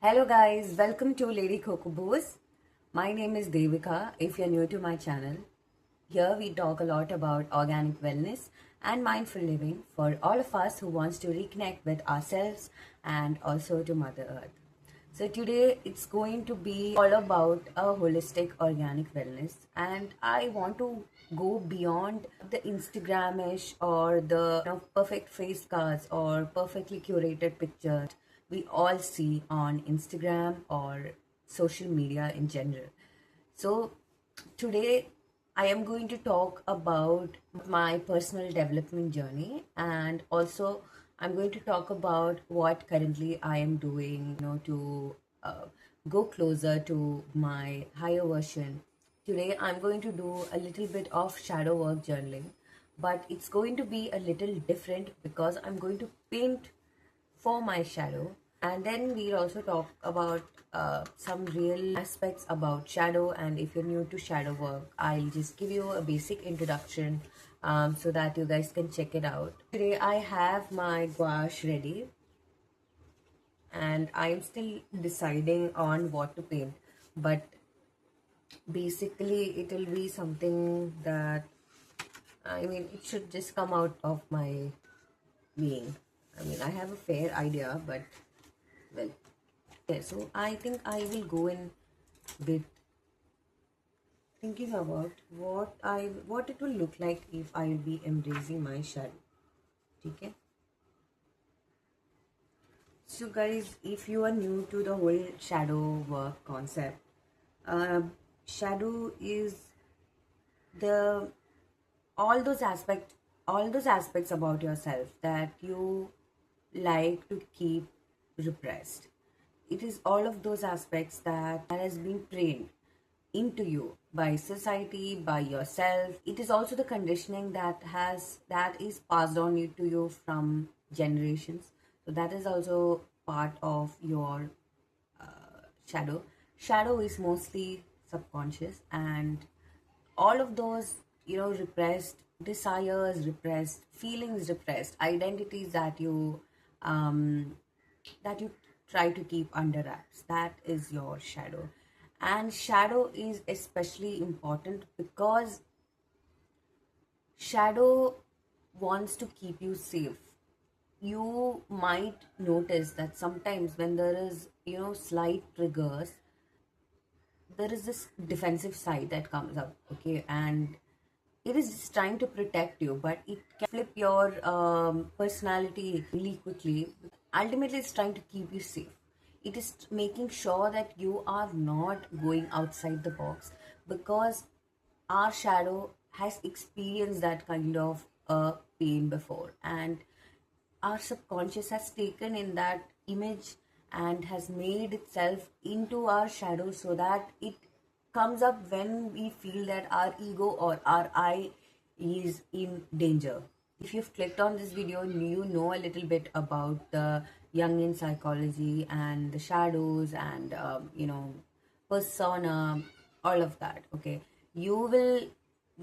Hello guys, welcome to Lady Cocobo's. My name is Devika if you're new to my channel. Here we talk a lot about organic wellness and mindful living for all of us who wants to reconnect with ourselves and also to Mother Earth. So today it's going to be all about a holistic organic wellness, and I want to go beyond the Instagramish or the perfect face cards or perfectly curated pictures we all see on Instagram or social media in general. So today I am going to talk about my personal development journey, and also I'm going to talk about what currently I am doing, to go closer to my higher version. Today I'm going to do a little bit of shadow work journaling, but it's going to be a little different because I'm going to paint for my shadow, and then we'll also talk about some real aspects about shadow. And if you're new to shadow work, I'll just give you a basic introduction so that you guys can check it out. Today I have my gouache ready, and I'm still deciding on what to paint, but basically it will be something that, it should just come out of my being. I have a fair idea, but well, yeah, so I think I will go in with thinking about what it will look like if I will be embracing my shadow. Okay. So guys, if you are new to the whole shadow work concept, uh, shadow is the all those aspects about yourself that you like to keep repressed. It is all of those aspects that has been trained into you by society, by yourself. It is also the conditioning that is passed on to you from generations. So that is also part of your shadow. Shadow is mostly subconscious, and all of those, repressed desires, repressed feelings, repressed identities that you try to keep under wraps, that is your shadow. And shadow is especially important because shadow wants to keep you safe. You might notice that sometimes when there is, slight triggers, there is this defensive side that comes up, okay, and it is just trying to protect you, but it can flip your personality really quickly. Ultimately it's trying to keep you safe. It is making sure that you are not going outside the box, because our shadow has experienced that kind of pain before, and our subconscious has taken in that image and has made itself into our shadow so that it comes up when we feel that our ego or our I is in danger. If you've clicked on this video, you know a little bit about the Jungian psychology and the shadows and persona, all of that. Okay, you will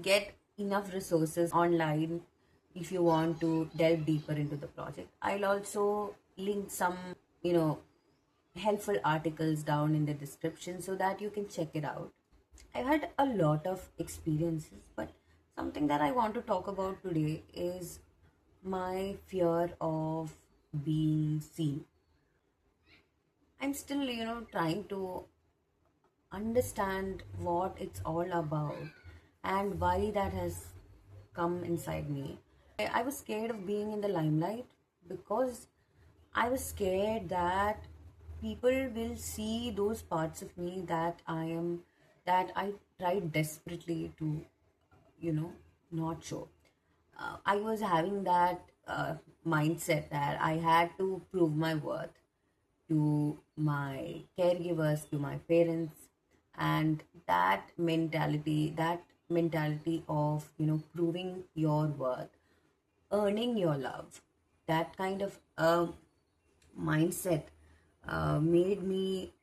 get enough resources online if you want to delve deeper into the project. I'll also link some, you know, helpful articles down in the description so that you can check it out. I've had a lot of experiences, but something that I want to talk about today is my fear of being seen. I'm still, trying to understand what it's all about and why that has come inside me. I was scared of being in the limelight because I was scared that people will see those parts of me that I tried desperately to, you know, not show. I was having that mindset that I had to prove my worth to my caregivers, to my parents, and that mentality of, proving your worth, earning your love, that kind of mindset made me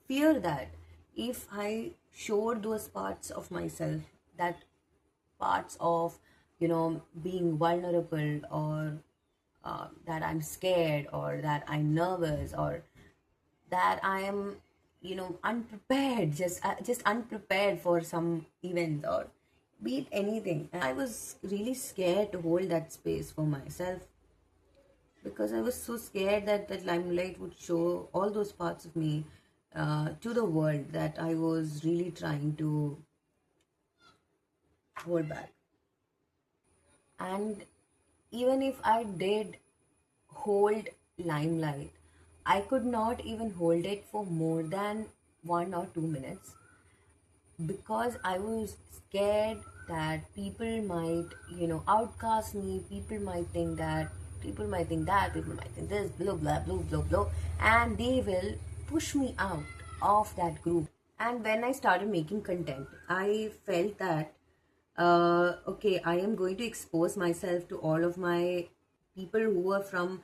fear that if I showed those parts of myself, that parts of, being vulnerable, or that I'm scared, or that I'm nervous, or that I am, unprepared, just unprepared for some event or be it anything. And I was really scared to hold that space for myself because I was so scared that that limelight would show all those parts of me to the world that I was really trying to hold back. And even if I did hold limelight, I could not even hold it for more than 1 or 2 minutes because I was scared that people might, outcast me. People might think that, people might think this, blah, blah, blah, blah, blah, and they will push me out of that group. And when I started making content, I felt that, okay, I am going to expose myself to all of my people who are from,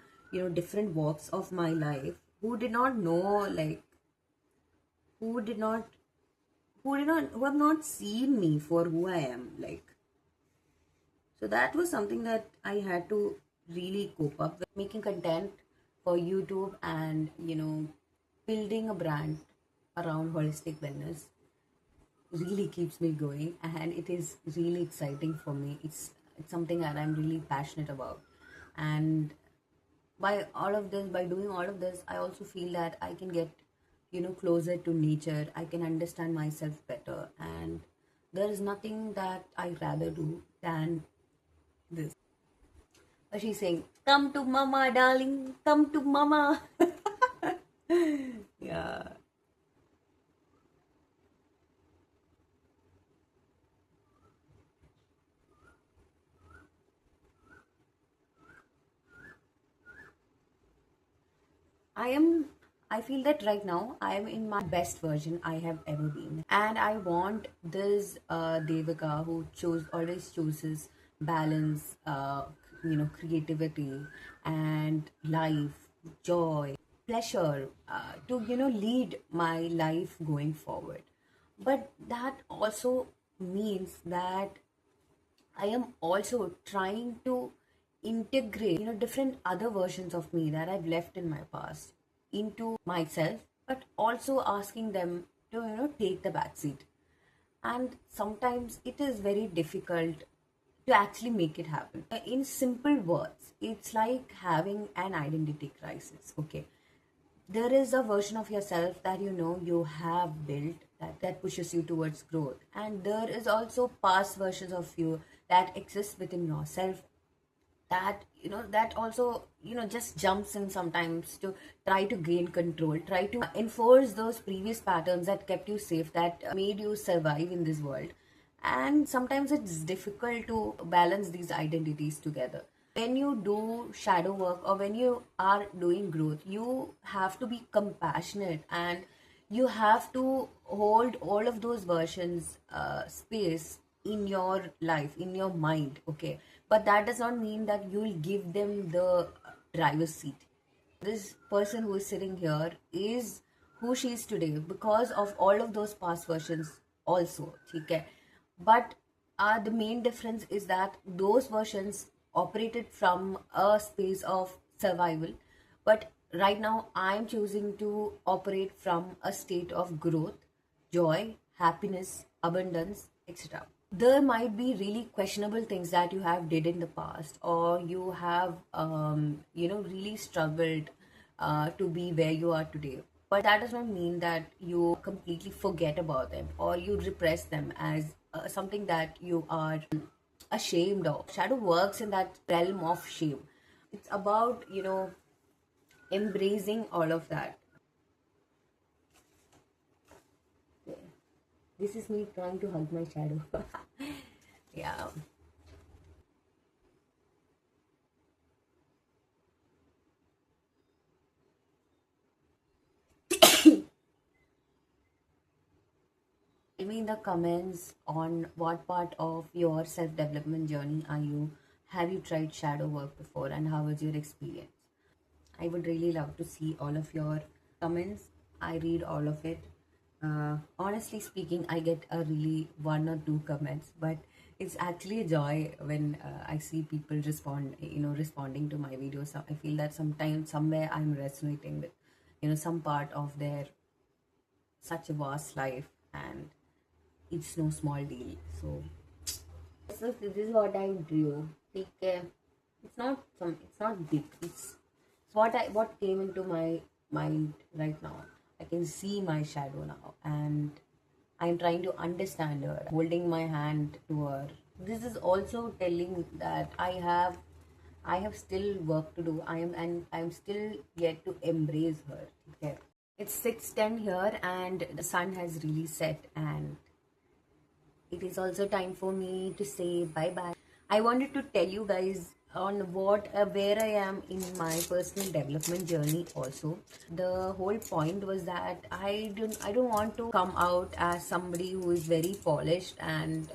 different walks of my life, who did not know, like, who did not who have not seen me for who I am, like. So that was something that I had to really cope up with. Making content for YouTube and building a brand around holistic wellness really keeps me going, and it is really exciting for me. It's something that I'm really passionate about. And by doing all of this, I also feel that I can get closer to nature. I can understand myself better, and there is nothing that I rather do than this. But she's saying, come to mama, darling, come to mama. Yeah. I feel that right now I am in my best version I have ever been. And I want this Devika who always chooses balance, creativity and life, joy, pleasure, to, lead my life going forward. But that also means that I am also trying to integrate, different other versions of me that I've left in my past into myself, but also asking them to, take the back seat. And sometimes it is very difficult to actually make it happen. In simple words, it's like having an identity crisis. Okay, there is a version of yourself that you have built that pushes you towards growth, and there is also past versions of you that exist within yourself that that also just jumps in sometimes to try to gain control, try to enforce those previous patterns that kept you safe, that made you survive in this world. And sometimes it's difficult to balance these identities together. When you do shadow work or when you are doing growth, you have to be compassionate, and you have to hold all of those versions space in your life, in your mind. Okay, but that does not mean that you'll give them the driver's seat. This person who is sitting here is who she is today because of all of those past versions also. Okay, but the main difference is that those versions operated from a space of survival, but right now I am choosing to operate from a state of growth, joy, happiness, abundance, etc. There might be really questionable things that you have did in the past, or you have really struggled to be where you are today, but that does not mean that you completely forget about them or you repress them as something that you are ashamed of. Shadow works in that realm of shame. It's about embracing all of that. This is me trying to hug my shadow. Yeah. Tell me in the comments on what part of your self-development journey are you. Have you tried shadow work before, and how was your experience? I would really love to see all of your comments. I read all of it. Honestly speaking, I get a really 1 or 2 comments, but it's actually a joy when I see people responding to my videos. So I feel that sometimes, somewhere, I'm resonating with some part of their such a vast life, and it's no small deal. So this is what I drew. Take care. It's not big. It's what came into my mind right now. I can see my shadow now, and I'm trying to understand her, holding my hand to her. This is also telling that I have still work to do. I'm still yet to embrace her. Okay. It's 6:10 here, and the sun has really set, and it is also time for me to say bye bye. I wanted to tell you guys on where I am in my personal development journey also. The whole point was that I don't want to come out as somebody who is very polished, and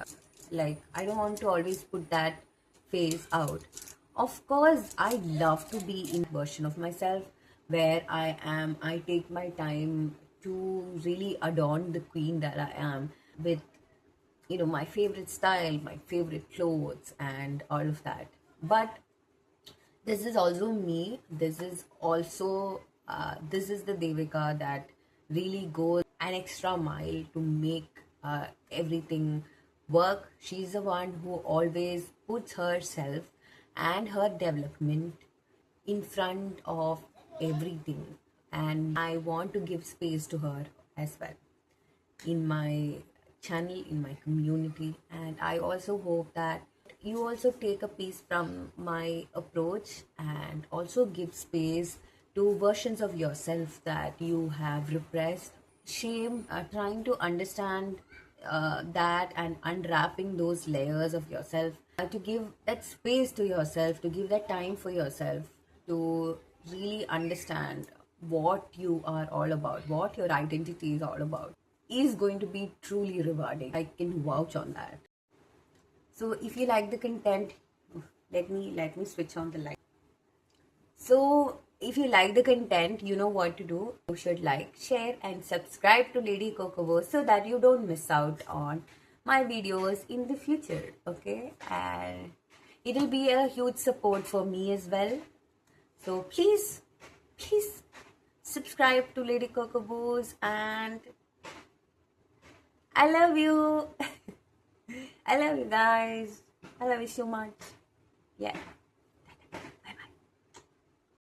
like I don't want to always put that face out. Of course, I love to be in a version of myself where I take my time to really adorn the queen that I am with my favorite style, my favorite clothes, and all of that. But this is also me. This is the Devika that really goes an extra mile to make everything work. She's the one who always puts herself and her development in front of everything, and I want to give space to her as well in my channel, in my community. And I also hope that you also take a piece from my approach and also give space to versions of yourself that you have repressed. Shame, trying to understand that and unwrapping those layers of yourself, to give that space to yourself, to give that time for yourself, to really understand what you are all about, what your identity is all about, is going to be truly rewarding. I can vouch on that. So if you like the content, let me switch on the light. So if you like the content, you know what to do. You should like, share, and subscribe to Lady Kokobo so that you don't miss out on my videos in the future. Okay, and it'll be a huge support for me as well. So please subscribe to Lady Kokobos, and I love you. I love you guys. I love you so much. Yeah.